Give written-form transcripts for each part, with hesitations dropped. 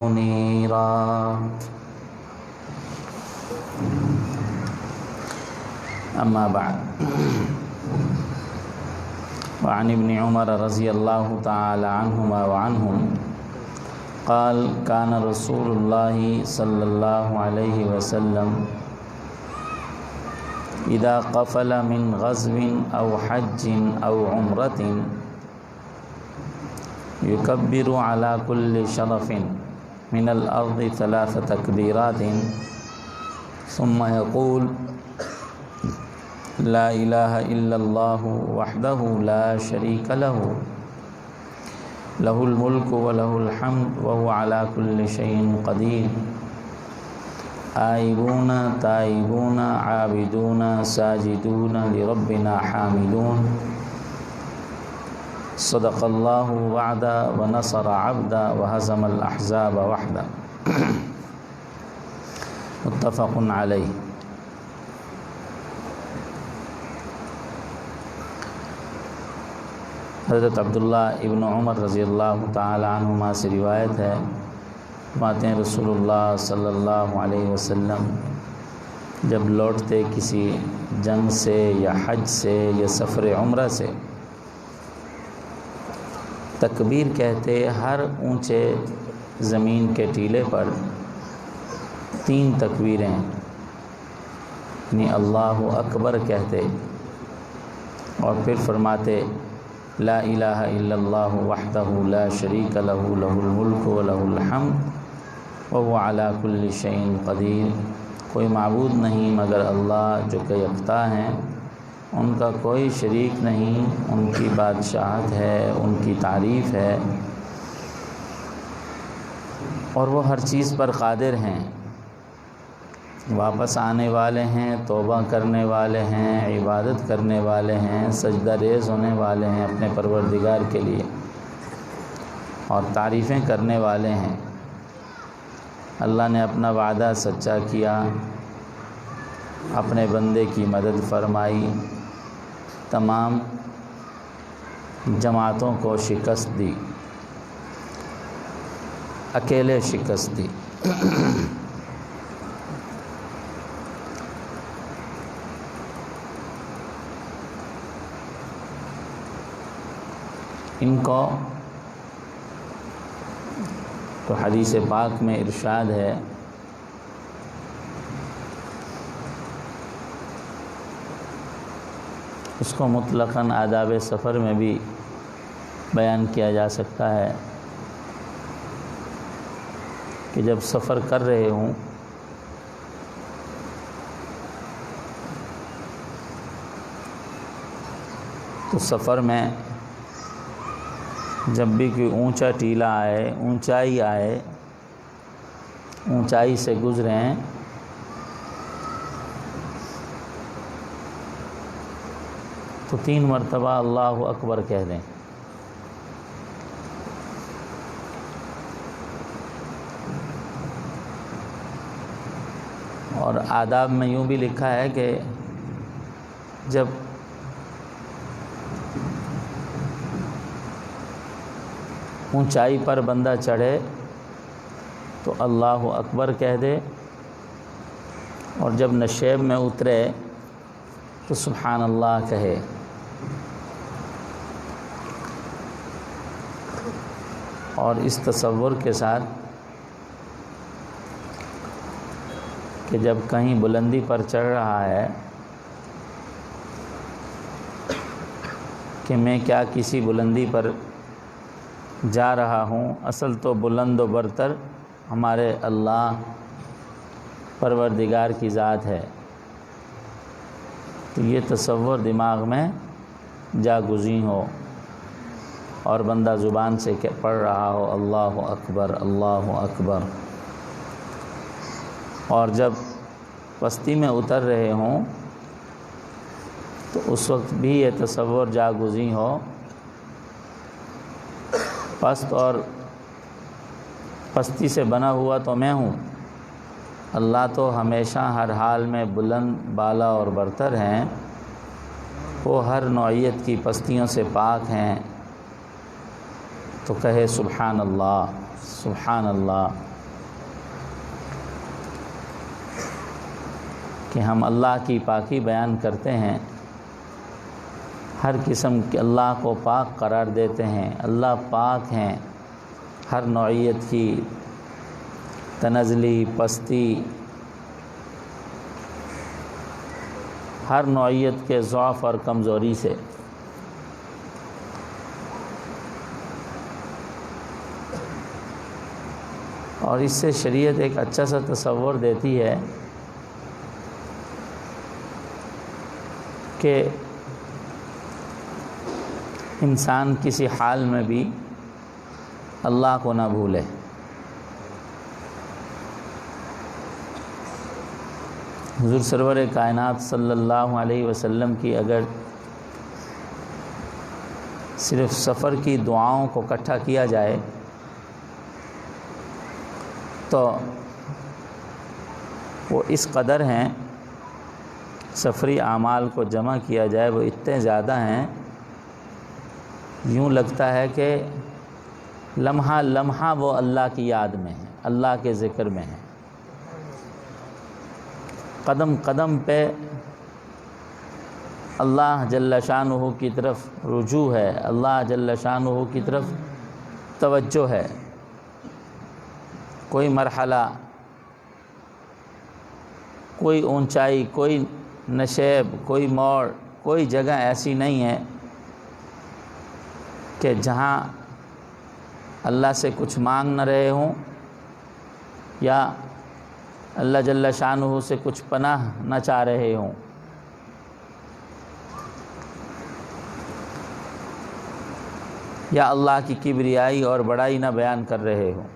منيرا. أما بعد، وعن ابن عمر رضي الله تعالى عنهما وعنهم قال كان رسول الله صلى الله عليه وسلم إذا قفل من غزو أو حج أو عمرة يكبر على كل شرف من الأرض 3 تكبيرات ثم يقول لا إله إلا الله وحده لا شريك له له الملك وله الحمد وهو على كل شيء قدير آئبون تائبون عابدون ساجدون لربنا حامدون صدق الله وعدا ونصر عبدا وهزم الأحزاب وحدا. متفق علیہ. حضرت عبداللہ ابن عمر رضی اللہ تعالی عنہما سے روایت ہے، فرماتے ہیں رسول اللہ صلی اللہ علیہ وسلم جب لوٹتے کسی جنگ سے یا حج سے یا سفر عمرہ سے تکبیر کہتے، ہر اونچے زمین کے ٹیلے پر 3 تکبیریں یعنی اللہ اکبر کہتے، اور پھر فرماتے لا الہ الا اللہ وحدہ لا شریک لہ لہ الملک ولہ الحمد وہو علی کل شیء قدیر. کوئی معبود نہیں مگر اللہ جو کہ یکتا ہیں، ان کا کوئی شریک نہیں، ان کی بادشاہت ہے، ان کی تعریف ہے، اور وہ ہر چیز پر قادر ہیں، واپس آنے والے ہیں، توبہ کرنے والے ہیں، عبادت کرنے والے ہیں، سجدہ ریز ہونے والے ہیں اپنے پروردگار کے لیے، اور تعریفیں کرنے والے ہیں. اللہ نے اپنا وعدہ سچا کیا، اپنے بندے کی مدد فرمائی، تمام جماعتوں کو شکست دی، اکیلے شکست دی. ان کو تو حدیث پاک میں ارشاد ہے اس کو مطلقاً آداب سفر میں بھی بیان کیا جا سکتا ہے کہ جب سفر کر رہے ہوں تو سفر میں جب بھی کوئی اونچا ٹیلا آئے، اونچائی سے گزریں تو 3 مرتبہ اللہ اکبر کہہ دیں. اور آداب میں یوں بھی لکھا ہے کہ جب اونچائی پر بندہ چڑھے تو اللہ اکبر کہہ دے، اور جب نشیب میں اترے تو سبحان اللہ کہے. اور اس تصور کے ساتھ کہ جب کہیں بلندی پر چڑھ رہا ہے کہ میں کیا کسی بلندی پر جا رہا ہوں، اصل تو بلند و برتر ہمارے اللہ پروردگار کی ذات ہے. تو یہ تصور دماغ میں جاگزین ہو اور بندہ زبان سے پڑھ رہا ہو اللہ اکبر اللہ اکبر. اور جب پستی میں اتر رہے ہوں تو اس وقت بھی یہ تصور جاگزین ہو پست اور پستی سے بنا ہوا تو میں ہوں، اللہ تو ہمیشہ ہر حال میں بلند بالا اور برتر ہیں، وہ ہر نوعیت کی پستیوں سے پاک ہیں. تو کہے سبحان اللہ سبحان اللہ. کہ ہم اللہ کی پاکی بیان کرتے ہیں، ہر قسم کے اللہ کو پاک قرار دیتے ہیں، اللہ پاک ہیں، ہر نوعیت کی تنزلی، پستی، ہر نوعیت کے ضعف اور کمزوری سے۔ اور اس سے شریعت ایک اچھا سا تصور دیتی ہے کہ انسان کسی حال میں بھی اللہ کو نہ بھولے۔ حضور سرور کائنات صلی اللہ علیہ وسلم کی اگر صرف سفر کی دعاؤں کو اکٹھا کیا جائے تو وہ اس قدر ہیں، سفری اعمال کو جمع کیا جائے وہ اتنے زیادہ ہیں، یوں لگتا ہے کہ لمحہ لمحہ وہ اللہ کی یاد میں ہیں، اللہ کے ذکر میں ہیں، قدم قدم پہ اللہ جل شانہ کی طرف رجوع ہے، اللہ جل شانہ کی طرف توجہ ہے۔ کوئی مرحلہ، کوئی اونچائی، کوئی نشیب، کوئی موڑ، کوئی جگہ ایسی نہیں ہے کہ جہاں اللہ سے کچھ مانگ نہ رہے ہوں یا اللہ جل شانہ سے کچھ پناہ نہ چاہ رہے ہوں۔ یا اللہ کی کبریائی اور بڑائی نہ بیان کر رہے ہوں۔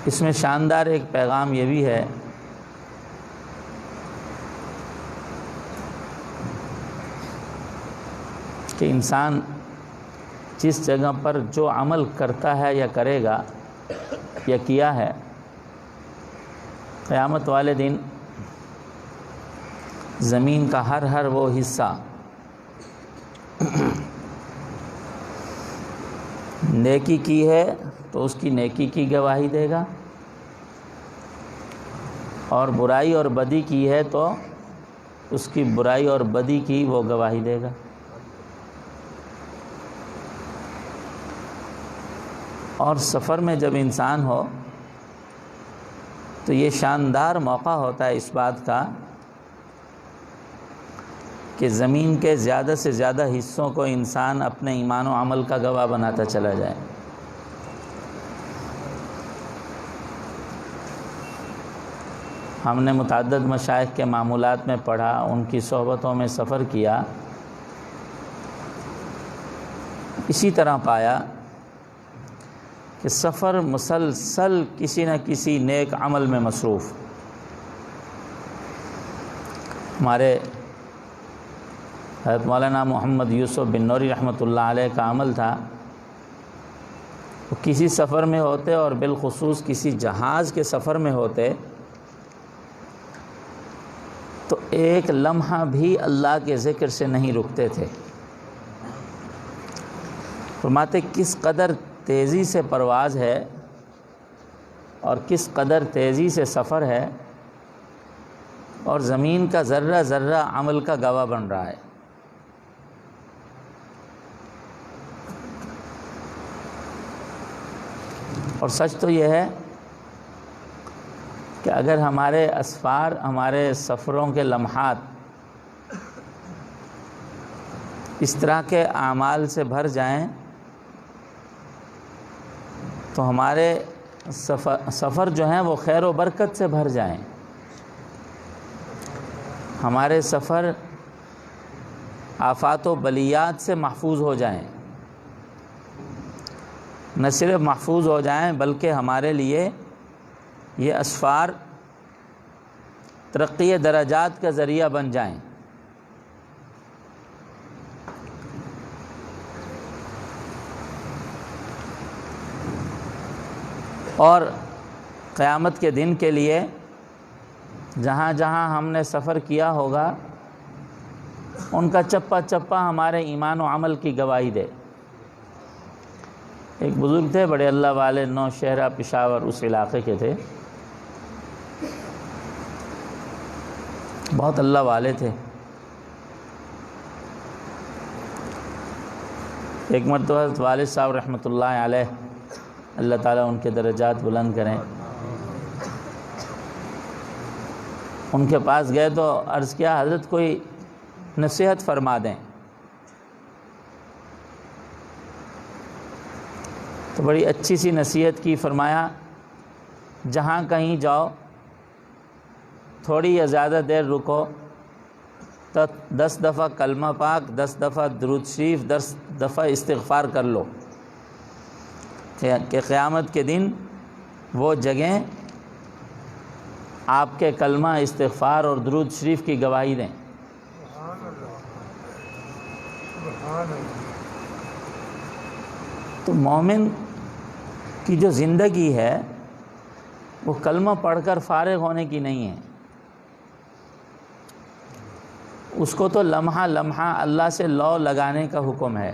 اس میں شاندار ایک پیغام یہ بھی ہے کہ انسان جس جگہ پر جو عمل کرتا ہے یا کرے گا یا کیا ہے، قیامت والے دن زمین کا ہر وہ حصہ نیکی کی ہے تو اس کی نیکی کی گواہی دے گا، اور برائی اور بدی کی ہے تو اس کی برائی اور بدی کی وہ گواہی دے گا۔ اور سفر میں جب انسان ہو تو یہ شاندار موقع ہوتا ہے اس بات کا کہ زمین کے زیادہ سے زیادہ حصوں کو انسان اپنے ایمان و عمل کا گواہ بناتا چلا جائے۔ ہم نے متعدد مشائخ کے معمولات میں پڑھا، ان کی صحبتوں میں سفر کیا، اسی طرح پایا کہ سفر مسلسل کسی نہ کسی نیک عمل میں مصروف۔ ہمارے حضرت مولانا محمد یوسف بن نوری رحمۃ اللہ علیہ کا عمل تھا، وہ کسی سفر میں ہوتے اور بالخصوص کسی جہاز کے سفر میں ہوتے تو ایک لمحہ بھی اللہ کے ذکر سے نہیں رکتے تھے۔ فرماتے کس قدر تیزی سے پرواز ہے اور کس قدر تیزی سے سفر ہے، اور زمین کا ذرہ ذرہ عمل کا گواہ بن رہا ہے۔ اور سچ تو یہ ہے کہ اگر ہمارے اسفار، ہمارے سفروں کے لمحات اس طرح کے اعمال سے بھر جائیں تو ہمارے سفر جو ہیں وہ خیر و برکت سے بھر جائیں، ہمارے سفر آفات و بلیات سے محفوظ ہو جائیں، نہ صرف محفوظ ہو جائیں بلکہ ہمارے لیے یہ اسفار ترقی درجات کا ذریعہ بن جائیں۔ اور قیامت کے دن کے لیے جہاں جہاں ہم نے سفر کیا ہوگا ان کا چپا چپا ہمارے ایمان و عمل کی گواہی دے۔ ایک بزرگ تھے بڑے اللہ والے، نوشہرہ پشاور اس علاقے کے تھے، بہت اللہ والے تھے۔ ایک مرتبہ والد صاحب رحمۃ اللہ علیہ، اللہ تعالیٰ ان کے درجات بلند کریں، ان کے پاس گئے تو عرض کیا حضرت کوئی نصیحت فرما دیں۔ تو بڑی اچھی سی نصیحت کی، فرمایا جہاں کہیں جاؤ تھوڑی یا زیادہ دیر رکو تو 10 دفعہ کلمہ پاک، 10 دفعہ درود شریف، 10 دفعہ استغفار کر لو کہ قیامت کے دن وہ جگہیں آپ کے کلمہ، استغفار اور درود شریف کی گواہی دیں۔ تو مومن کی جو زندگی ہے وہ کلمہ پڑھ کر فارغ ہونے کی نہیں ہے، اس کو تو لمحہ لمحہ اللہ سے لو لگانے کا حکم ہے،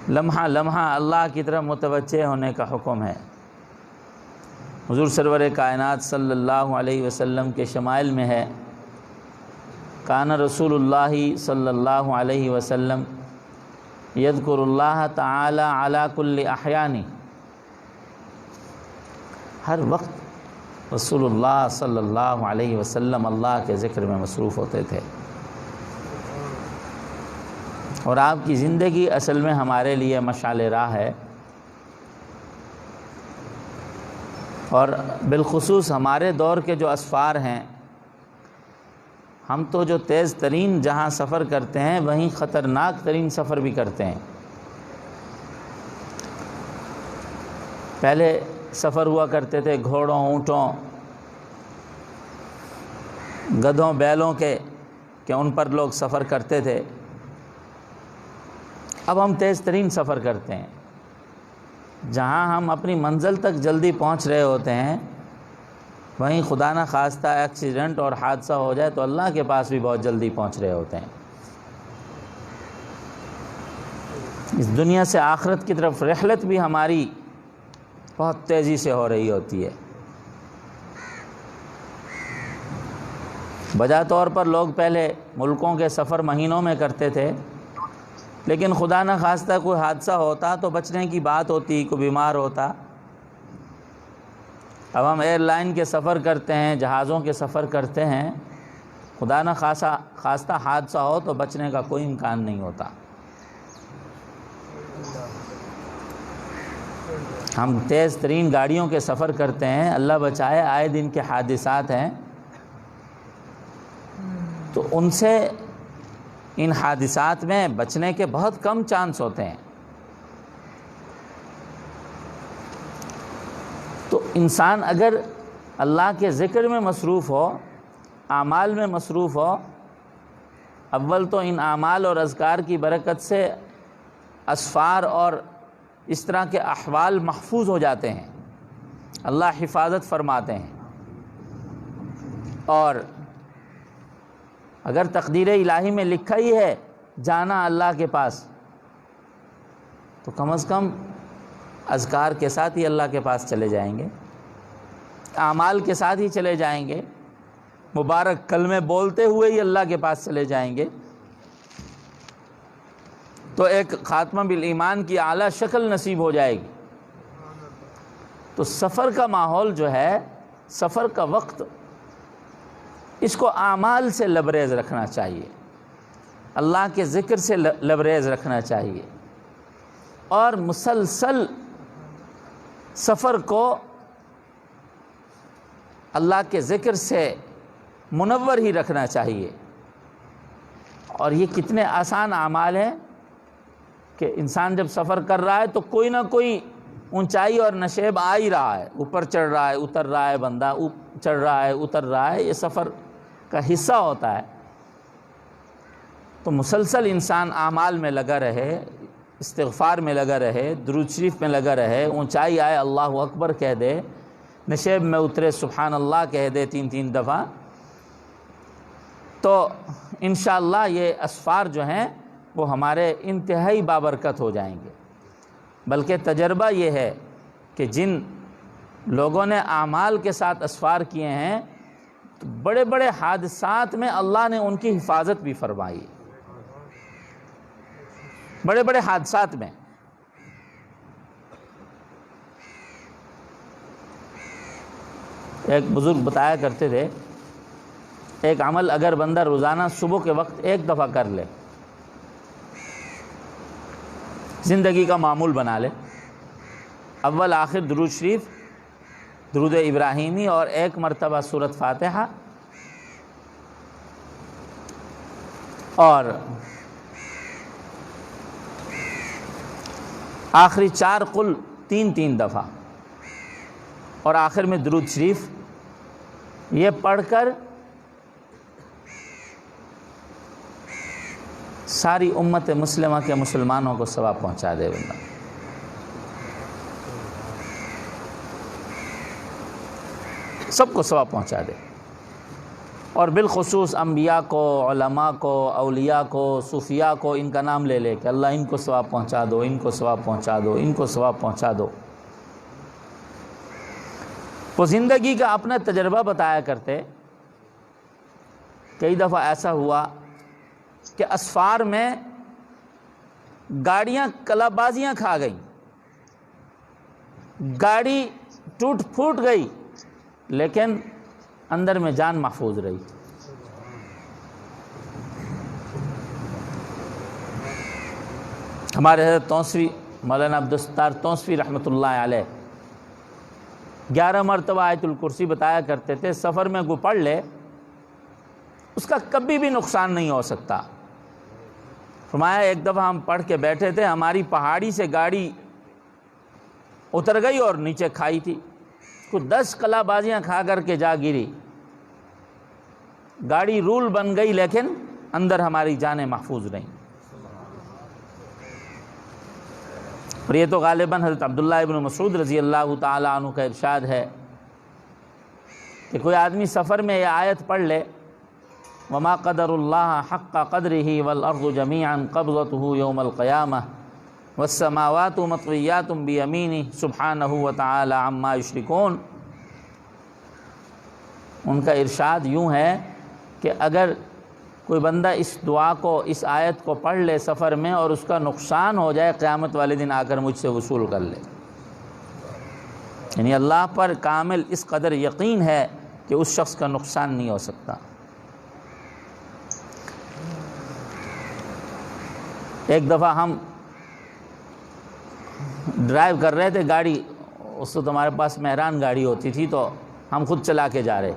لمحہ لمحہ اللہ کی طرف متوجہ ہونے کا حکم ہے۔ حضور سرور کائنات صلی اللہ علیہ وسلم کے شمائل میں ہے، کان رسول اللہ صلی اللہ علیہ وسلم یذکر اللہ تعالی علی کل احیان، ہر وقت رسول اللہ صلی اللہ علیہ وسلم اللہ کے ذکر میں مصروف ہوتے تھے، اور آپ کی زندگی اصل میں ہمارے لیے مشعل راہ ہے، اور بالخصوص ہمارے دور کے جو اسفار ہیں، ہم تو جو تیز ترین جہاں سفر کرتے ہیں وہیں خطرناک ترین سفر بھی کرتے ہیں۔ پہلے سفر ہوا کرتے تھے گھوڑوں، اونٹوں، گدھوں، بیلوں کے، کہ ان پر لوگ سفر کرتے تھے۔ اب ہم تیز ترین سفر کرتے ہیں، جہاں ہم اپنی منزل تک جلدی پہنچ رہے ہوتے ہیں وہیں خدا نہ خواستہ ایکسیڈنٹ اور حادثہ ہو جائے تو اللہ کے پاس بھی بہت جلدی پہنچ رہے ہوتے ہیں۔ اس دنیا سے آخرت کی طرف رحلت بھی ہماری بہت تیزی سے ہو رہی ہوتی ہے۔ بجا طور پر لوگ پہلے ملکوں کے سفر مہینوں میں کرتے تھے، لیکن خدا نہ خواستہ کوئی حادثہ ہوتا تو بچنے کی بات ہوتی، کوئی بیمار ہوتا۔ اب ہم ایئر لائن کے سفر کرتے ہیں، جہازوں کے سفر کرتے ہیں، خدا نہ خواستہ حادثہ ہو تو بچنے کا کوئی امکان نہیں ہوتا۔ ہم تیز ترین گاڑیوں کے سفر کرتے ہیں، اللہ بچائے آئے دن کے حادثات ہیں، تو ان سے، ان حادثات میں بچنے کے بہت کم چانس ہوتے ہیں۔ تو انسان اگر اللہ کے ذکر میں مصروف ہو، اعمال میں مصروف ہو، اول تو ان اعمال اور اذکار کی برکت سے اسفار اور اس طرح کے احوال محفوظ ہو جاتے ہیں، اللہ حفاظت فرماتے ہیں، اور اگر تقدیر الہی میں لکھا ہی ہے جانا اللہ کے پاس، تو کم از کم اذکار کے ساتھ ہی اللہ کے پاس چلے جائیں گے، اعمال کے ساتھ ہی چلے جائیں گے، مبارک کلمے بولتے ہوئے ہی اللہ کے پاس چلے جائیں گے، تو ایک خاتمہ بالایمان کی اعلیٰ شکل نصیب ہو جائے گی۔ تو سفر کا ماحول جو ہے، سفر کا وقت، اس کو اعمال سے لبریز رکھنا چاہیے، اللہ کے ذکر سے لبریز رکھنا چاہیے، اور مسلسل سفر کو اللہ کے ذکر سے منور ہی رکھنا چاہیے۔ اور یہ کتنے آسان اعمال ہیں کہ انسان جب سفر کر رہا ہے تو کوئی نہ کوئی اونچائی اور نشیب آ ہی رہا ہے، اوپر چڑھ رہا ہے، اتر رہا ہے، بندہ چڑھ رہا ہے، اتر رہا ہے، یہ سفر کا حصہ ہوتا ہے۔ تو مسلسل انسان اعمال میں لگا رہے، استغفار میں لگا رہے، درود شریف میں لگا رہے، اونچائی آئے اللہ اکبر کہہ دے، نشیب میں اترے سبحان اللہ کہہ دے 3 دفعہ، تو انشاءاللہ یہ اسفار جو ہیں وہ ہمارے انتہائی بابرکت ہو جائیں گے۔ بلکہ تجربہ یہ ہے کہ جن لوگوں نے اعمال کے ساتھ اسفار کیے ہیں تو بڑے بڑے حادثات میں اللہ نے ان کی حفاظت بھی فرمائی، بڑے بڑے حادثات میں۔ ایک بزرگ بتایا کرتے تھے، ایک عمل اگر بندہ روزانہ صبح کے وقت ایک دفعہ کر لے، زندگی کا معمول بنا لے، اول آخر درود شریف، درود ابراہیمی اور ایک مرتبہ سورۃ فاتحہ اور آخری 4 قل 3 دفعہ اور آخر میں درود شریف، یہ پڑھ کر ساری امت مسلمہ کے مسلمانوں کو ثواب پہنچا دے بندہ۔ سب کو ثواب پہنچا دے، اور بالخصوص انبیاء کو، علماء کو، اولیاء کو، صوفیاء کو ان کا نام لے لے کہ اللہ ان کو ثواب پہنچا دو، ان کو ثواب پہنچا دو، ان کو ثواب پہنچا دو۔ وہ زندگی کا اپنا تجربہ بتایا کرتے، کئی دفعہ ایسا ہوا کہ اسفار میں گاڑیاں کلا بازیاں کھا گئیں، گاڑی ٹوٹ پھوٹ گئی، لیکن اندر میں جان محفوظ رہی۔ ہمارے حضرت توسوی مولانا عبدالستار توسوی رحمۃ اللہ علیہ 11 مرتبہ آیت الکرسی بتایا کرتے تھے، سفر میں کو پڑھ لے اس کا کبھی بھی نقصان نہیں ہو سکتا۔ فرمایا ایک دفعہ ہم پڑھ کے بیٹھے تھے، ہماری پہاڑی سے گاڑی اتر گئی اور نیچے کھائی تھی، کچھ 10 کلا بازیاں کھا کر کے جا گری، گاڑی رول بن گئی لیکن اندر ہماری جانیں محفوظ رہیں۔ اور یہ تو غالباً حضرت عبداللہ ابن مسعود رضی اللہ تعالی عنہ کا ارشاد ہے کہ کوئی آدمی سفر میں یہ آیت پڑھ لے، وما قدر اللہ حق قدرہ والارض جمیعا قبضتہ یوم القیامہ والسماوات مطویات بیمینہ سبحانہ وتعالی عما یشرکون، ان کا ارشاد یوں ہے کہ اگر کوئی بندہ اس دعا کو، اس آیت کو پڑھ لے سفر میں اور اس کا نقصان ہو جائے، قیامت والے دن آ کر مجھ سے وصول کر لے۔ یعنی اللہ پر کامل اس قدر یقین ہے کہ اس شخص کا نقصان نہیں ہو سکتا۔ ایک دفعہ ہم ڈرائیو کر رہے تھے گاڑی، اس وقت ہمارے پاس مہران گاڑی ہوتی تھی تو ہم خود چلا کے جا رہے،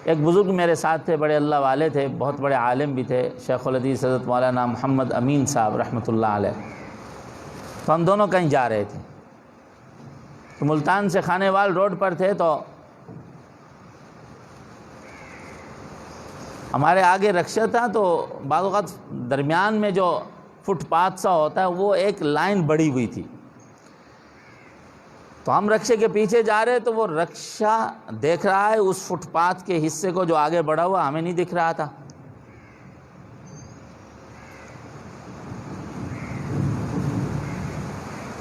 ایک بزرگ میرے ساتھ تھے، بڑے اللہ والے تھے، بہت بڑے عالم بھی تھے، شیخ الحدیث حضرت مولانا محمد امین صاحب رحمۃ اللہ علیہ۔ تو ہم دونوں کہیں جا رہے تھے، تو ملتان سے خانے وال روڈ پر تھے، تو ہمارے آگے رکشہ تھا، تو بعض اوقات درمیان میں جو فٹ پاتھ سا ہوتا ہے وہ ایک لائن بڑھی ہوئی تھی، تو ہم رکشے کے پیچھے جا رہے تو وہ رکشہ دیکھ رہا ہے اس فٹ پاتھ کے حصے کو جو آگے بڑھا ہوا، ہمیں نہیں دکھ رہا تھا۔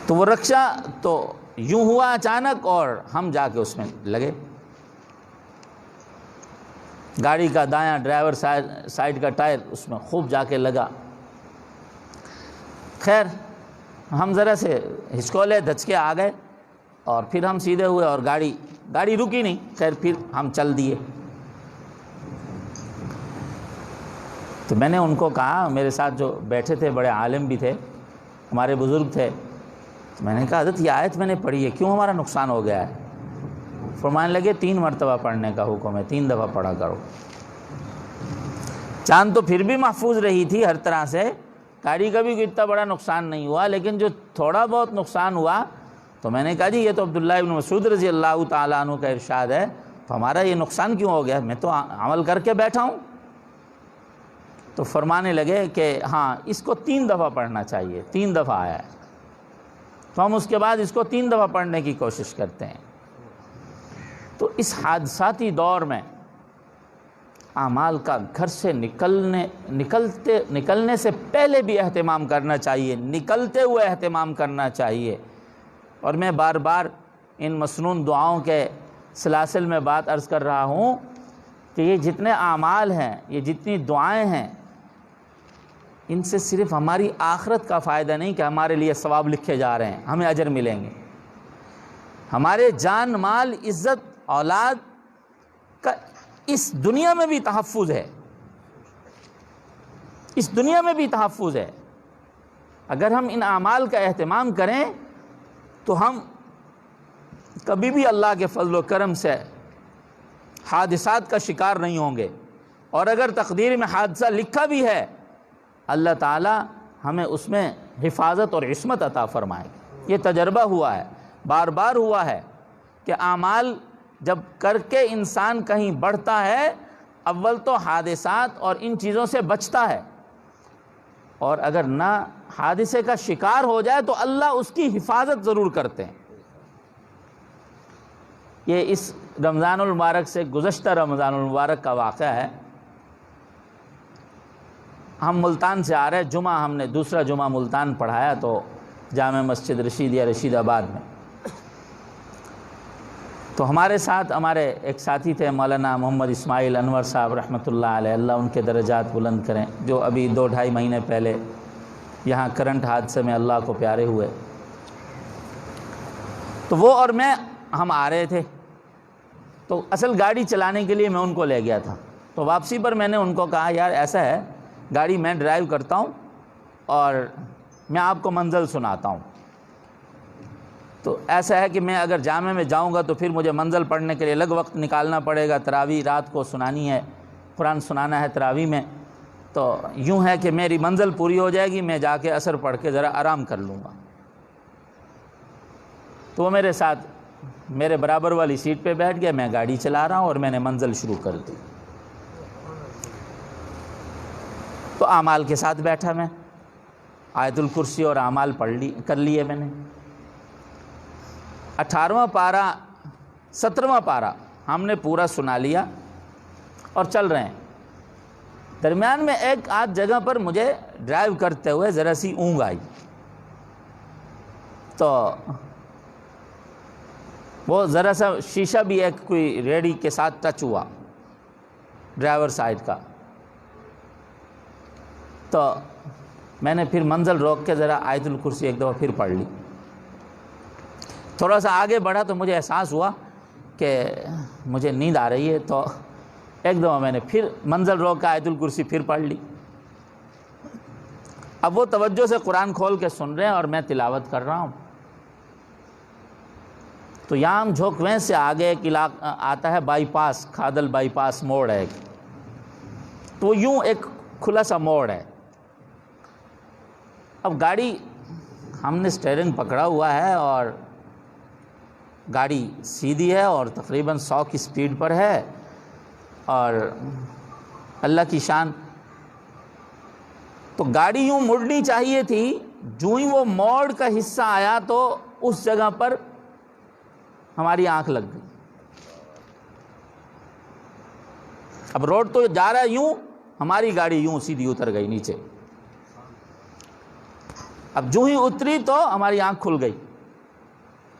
تو وہ رکشہ تو یوں ہوا اچانک اور ہم جا کے اس میں لگے، گاڑی کا دایاں ڈرائیور سائیڈ کا ٹائر اس میں خوب جا کے لگا۔ خیر ہم ذرا سے ہچکولے دھچکے آ گئے اور پھر ہم سیدھے ہوئے اور گاڑی رکی نہیں، خیر پھر ہم چل دیے۔ تو میں نے ان کو کہا، میرے ساتھ جو بیٹھے تھے بڑے عالم بھی تھے، ہمارے بزرگ تھے، تو میں نے کہا حضرت یہ آیت میں نے پڑھی ہے، کیوں ہمارا نقصان ہو گیا ہے؟ فرمانے لگے 3 مرتبہ پڑھنے کا حکم ہے، 3 دفعہ پڑھا کرو۔ چاند تو پھر بھی محفوظ رہی تھی ہر طرح سے، گاڑی کا بھی اتنا بڑا نقصان نہیں ہوا، لیکن جو تھوڑا بہت نقصان ہوا، تو میں نے کہا جی یہ تو عبداللہ ابن مسعود رضی اللہ تعالیٰ عنہ کا ارشاد ہے، تو ہمارا یہ نقصان کیوں ہو گیا؟ میں تو عمل کر کے بیٹھا ہوں۔ تو فرمانے لگے کہ ہاں اس کو 3 دفعہ پڑھنا چاہیے، 3 دفعہ آیا ہے، تو ہم اس کے بعد اس کو 3 دفعہ پڑھنے کی کوشش کرتے ہیں۔ تو اس حادثاتی دور میں اعمال کا گھر سے نکلنے سے پہلے بھی اہتمام کرنا چاہیے، نکلتے ہوئے اہتمام کرنا چاہیے۔ اور میں بار بار ان مسنون دعاؤں کے سلاسل میں بات عرض کر رہا ہوں کہ یہ جتنے اعمال ہیں، یہ جتنی دعائیں ہیں، ان سے صرف ہماری آخرت کا فائدہ نہیں کہ ہمارے لیے ثواب لکھے جا رہے ہیں، ہمیں اجر ملیں گے، ہمارے جان مال عزت اولاد کا اس دنیا میں بھی تحفظ ہے، اس دنیا میں بھی تحفظ ہے۔ اگر ہم ان اعمال کا اہتمام کریں تو ہم کبھی بھی اللہ کے فضل و کرم سے حادثات کا شکار نہیں ہوں گے، اور اگر تقدیر میں حادثہ لکھا بھی ہے اللہ تعالی ہمیں اس میں حفاظت اور عصمت عطا فرمائے گا۔ یہ تجربہ ہوا ہے، بار بار ہوا ہے کہ اعمال جب کر کے انسان کہیں بڑھتا ہے، اول تو حادثات اور ان چیزوں سے بچتا ہے، اور اگر نہ حادثے کا شکار ہو جائے تو اللہ اس کی حفاظت ضرور کرتے ہیں۔ یہ اس رمضان المبارک سے گزشتہ رمضان المبارک کا واقعہ ہے۔ ہم ملتان سے آ رہے، جمعہ ہم نے دوسرا جمعہ ملتان پڑھایا تو جامع مسجد رشیدیہ رشید آباد میں، تو ہمارے ساتھ ہمارے ایک ساتھی تھے مولانا محمد اسماعیل انور صاحب رحمۃ اللہ علیہ، اللہ ان کے درجات بلند کریں، جو ابھی 2-2.5 مہینے پہلے یہاں کرنٹ حادثے میں اللہ کو پیارے ہوئے۔ تو وہ اور میں ہم آ رہے تھے، تو اصل گاڑی چلانے کے لیے میں ان کو لے گیا تھا، تو واپسی پر میں نے ان کو کہا یار ایسا ہے گاڑی میں ڈرائیو کرتا ہوں اور میں آپ کو منزل سناتا ہوں۔ تو ایسا ہے کہ میں اگر جامع میں جاؤں گا تو پھر مجھے منزل پڑھنے کے لیے الگ وقت نکالنا پڑے گا، تراویح رات کو سنانی ہے، قرآن سنانا ہے تراویح میں، تو یوں ہے کہ میری منزل پوری ہو جائے گی، میں جا کے عصر پڑھ کے ذرا آرام کر لوں گا۔ تو وہ میرے ساتھ میرے برابر والی سیٹ پہ بیٹھ گیا، میں گاڑی چلا رہا ہوں اور میں نے منزل شروع کر دی۔ تو اعمال کے ساتھ بیٹھا میں، آیت الکرسی اور اعمال کر لیے میں نے۔ 18واں پارہ 17واں پارہ ہم نے پورا سنا لیا اور چل رہے ہیں۔ درمیان میں ایک آدھ جگہ پر مجھے ڈرائیو کرتے ہوئے ذرا سی اونگ آئی، تو وہ ذرا سا شیشہ بھی ایک کوئی ریڑھی کے ساتھ ٹچ ہوا ڈرائیور سائیڈ کا، تو میں نے پھر منزل روک کے ذرا آیت الکرسی ایک دفعہ پھر پڑھ لی۔ تھوڑا سا آگے بڑھا تو مجھے احساس ہوا کہ مجھے نیند آ رہی ہے، تو ایک دفعہ میں نے پھر منزل روک کے آیت الکرسی پھر پڑھ لی۔ اب وہ توجہ سے قرآن کھول کے سن رہے ہیں اور میں تلاوت کر رہا ہوں۔ تو یہاں ہم جھوکویں سے آگے ایک علاقہ آتا ہے، بائی پاس، کھادل بائی پاس موڑ ہے ایک، تو یوں ایک کھلا سا موڑ ہے۔ اب گاڑی ہم نے اسٹیئرنگ پکڑا ہوا ہے اور گاڑی سیدھی ہے اور تقریباً 100 کی سپیڈ پر ہے، اور اللہ کی شان، تو گاڑی یوں مڑنی چاہیے تھی، جو ہی وہ موڑ کا حصہ آیا تو اس جگہ پر ہماری آنکھ لگ گئی۔ اب روڈ تو جا رہا ہے یوں، ہماری گاڑی یوں سیدھی اتر گئی نیچے۔ اب جو ہی اتری تو ہماری آنکھ کھل گئی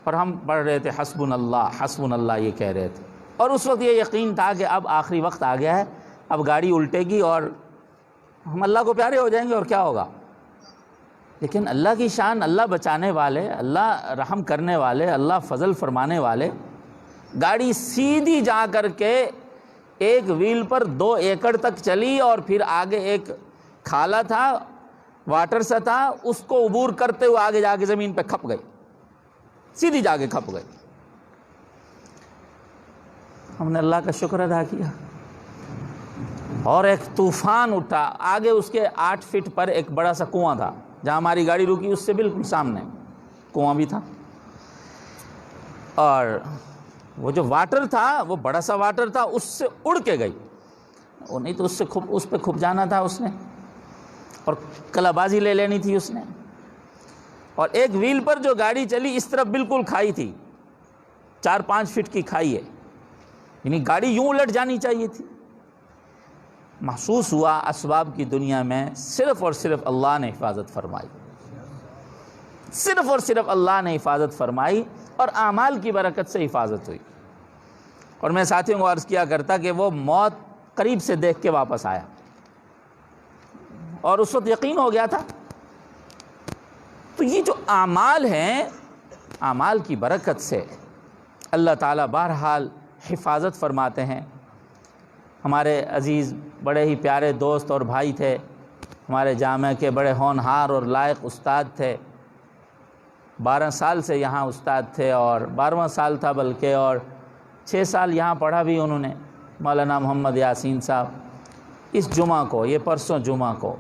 اور ہم پڑھ رہے تھے حسبنا اللہ یہ کہہ رہے تھے، اور اس وقت یہ یقین تھا کہ اب آخری وقت آ گیا ہے، اب گاڑی الٹے گی اور ہم اللہ کو پیارے ہو جائیں گے اور کیا ہوگا۔ لیکن اللہ کی شان، اللہ بچانے والے، اللہ رحم کرنے والے، اللہ فضل فرمانے والے، گاڑی سیدھی جا کر کے ایک ویل پر 2 ایکڑ تک چلی، اور پھر آگے ایک کھالا تھا، واٹر سا تھا، اس کو عبور کرتے ہوئے آگے جا کے زمین پہ کھپ گئی، سیدھی جا کے کھپ گئی۔ ہم نے اللہ کا شکر ادا کیا، اور ایک طوفان اٹھا۔ آگے اس کے 8 فٹ پر ایک بڑا سا کنواں تھا، جہاں ہماری گاڑی رکی اس سے بالکل سامنے کنواں بھی تھا، اور وہ جو واٹر تھا وہ بڑا سا واٹر تھا، اس سے اڑ کے گئی، وہ نہیں تو اس پہ کھپ جانا تھا اس نے، اور کلا بازی لے لینی تھی اس نے۔ اور ایک ویل پر جو گاڑی چلی اس طرف بالکل کھائی تھی، 4-5 فٹ کی کھائی ہے، یعنی گاڑی یوں الٹ جانی چاہیے تھی، محسوس ہوا اسباب کی دنیا میں صرف اور صرف اللہ نے حفاظت فرمائی، صرف اور صرف اللہ نے حفاظت فرمائی اور اعمال کی برکت سے حفاظت ہوئی۔ اور میں ساتھیوں کو عرض کیا کرتا کہ وہ موت قریب سے دیکھ کے واپس آیا اور اس وقت یقین ہو گیا تھا۔ تو یہ جو اعمال ہیں، اعمال کی برکت سے اللہ تعالیٰ بہرحال حفاظت فرماتے ہیں۔ ہمارے عزیز بڑے ہی پیارے دوست اور بھائی تھے، ہمارے جامعہ کے بڑے ہونہار اور لائق استاد تھے، 12 سال سے یہاں استاد تھے اور 12واں سال تھا بلکہ، اور 6 سال یہاں پڑھا بھی انہوں نے، مولانا محمد یاسین صاحب۔ اس جمعہ کو، یہ پرسوں جمعہ کو،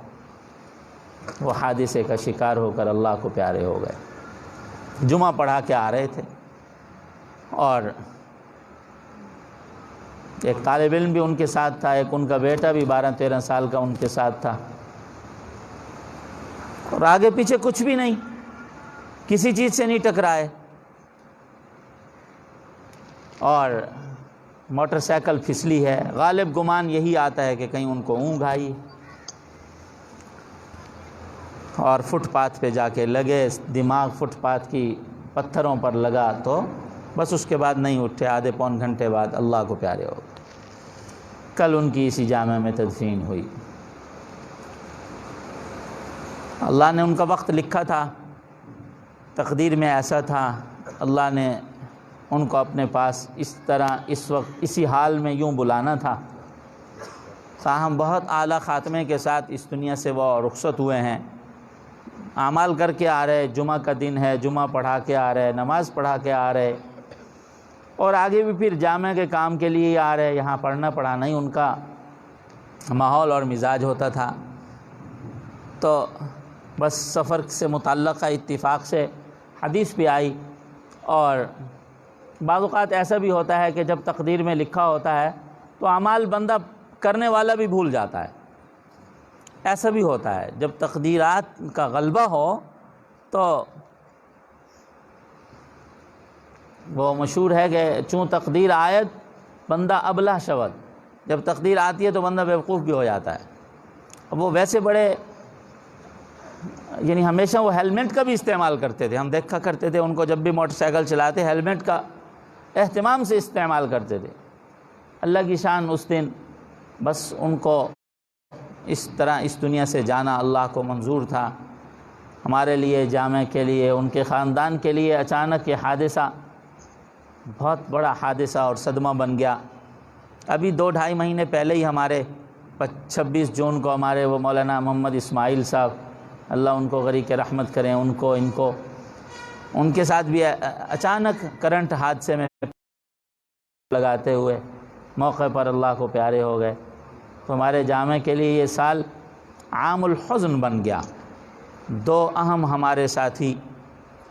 وہ حادثے کا شکار ہو کر اللہ کو پیارے ہو گئے۔ جمعہ پڑھا کے آ رہے تھے اور ایک طالب علم بھی ان کے ساتھ تھا، ایک ان کا بیٹا بھی 12-13 سال کا ان کے ساتھ تھا، اور آگے پیچھے کچھ بھی نہیں، کسی چیز سے نہیں ٹکرائے، اور موٹر سائیکل پھسلی ہے۔ غالب گمان یہی آتا ہے کہ کہیں ان کو اونگھ آئی اور فٹ پاتھ پہ جا کے لگے، دماغ فٹ پاتھ کی پتھروں پر لگا، تو بس اس کے بعد نہیں اٹھے، آدھے پون گھنٹے بعد اللہ کو پیارے ہو گئے۔ کل ان کی اسی جامع میں تدفین ہوئی۔ اللہ نے ان کا وقت لکھا تھا، تقدیر میں ایسا تھا، اللہ نے ان کو اپنے پاس اس طرح اس وقت اسی حال میں یوں بلانا تھا۔ تاہم بہت اعلیٰ خاتمے کے ساتھ اس دنیا سے وہ رخصت ہوئے ہیں، اعمال کر کے آ رہے، جمعہ کا دن ہے، جمعہ پڑھا کے آ رہے، نماز پڑھا کے آ رہے، اور آگے بھی پھر جامعہ کے کام کے لیے ہی آ رہے، یہاں پڑھنا پڑھانا ہی ان کا ماحول اور مزاج ہوتا تھا۔ تو بس سفر سے متعلقہ اتفاق سے حدیث بھی آئی، اور بعض اوقات ایسا بھی ہوتا ہے کہ جب تقدیر میں لکھا ہوتا ہے تو اعمال بندہ کرنے والا بھی بھول جاتا ہے، ایسا بھی ہوتا ہے۔ جب تقدیرات کا غلبہ ہو تو وہ مشہور ہے کہ چون تقدیر آیت بندہ ابلہ شود، جب تقدیر آتی ہے تو بندہ بیوقوف بھی ہو جاتا ہے۔ اب وہ ویسے بڑے، یعنی ہمیشہ وہ ہیلمٹ کا بھی استعمال کرتے تھے، ہم دیکھا کرتے تھے ان کو، جب بھی موٹر سائیکل چلاتے ہیلمٹ کا اہتمام سے استعمال کرتے تھے۔ اللہ کی شان، اس دن بس ان کو اس طرح اس دنیا سے جانا اللہ کو منظور تھا۔ ہمارے لیے، جامعہ کے لیے، ان کے خاندان کے لیے اچانک یہ حادثہ بہت بڑا حادثہ اور صدمہ بن گیا۔ ابھی 2-2.5 مہینے پہلے ہی ہمارے 26 جون کو ہمارے وہ مولانا محمد اسماعیل صاحب، اللہ ان کو غریق رحمت کریں، ان کے ساتھ بھی اچانک کرنٹ حادثے میں لگاتے ہوئے موقع پر اللہ کو پیارے ہو گئے۔ تو ہمارے جامعہ کے لیے یہ سال عام الحزن بن گیا۔ 2 اہم ہمارے ساتھی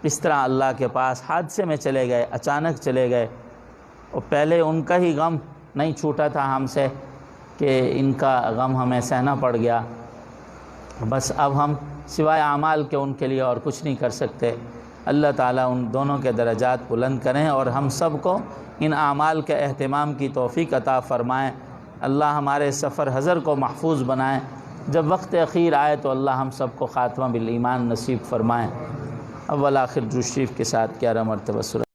اس طرح اللہ کے پاس حادثے میں چلے گئے، اچانک چلے گئے، اور پہلے ان کا ہی غم نہیں چھوٹا تھا ہم سے کہ ان کا غم ہمیں سہنا پڑ گیا۔ بس اب ہم سوائے اعمال کے ان کے لیے اور کچھ نہیں کر سکتے۔ اللہ تعالیٰ ان دونوں کے درجات بلند کریں اور ہم سب کو ان اعمال کے اہتمام کی توفیق عطا فرمائیں۔ اللہ ہمارے سفر حضر کو محفوظ بنائیں، جب وقت اخیر آئے تو اللہ ہم سب کو خاتمہ بالایمان نصیب فرمائیں۔ اول آخر درود شریف کے ساتھ 11 مرتبہ سورہ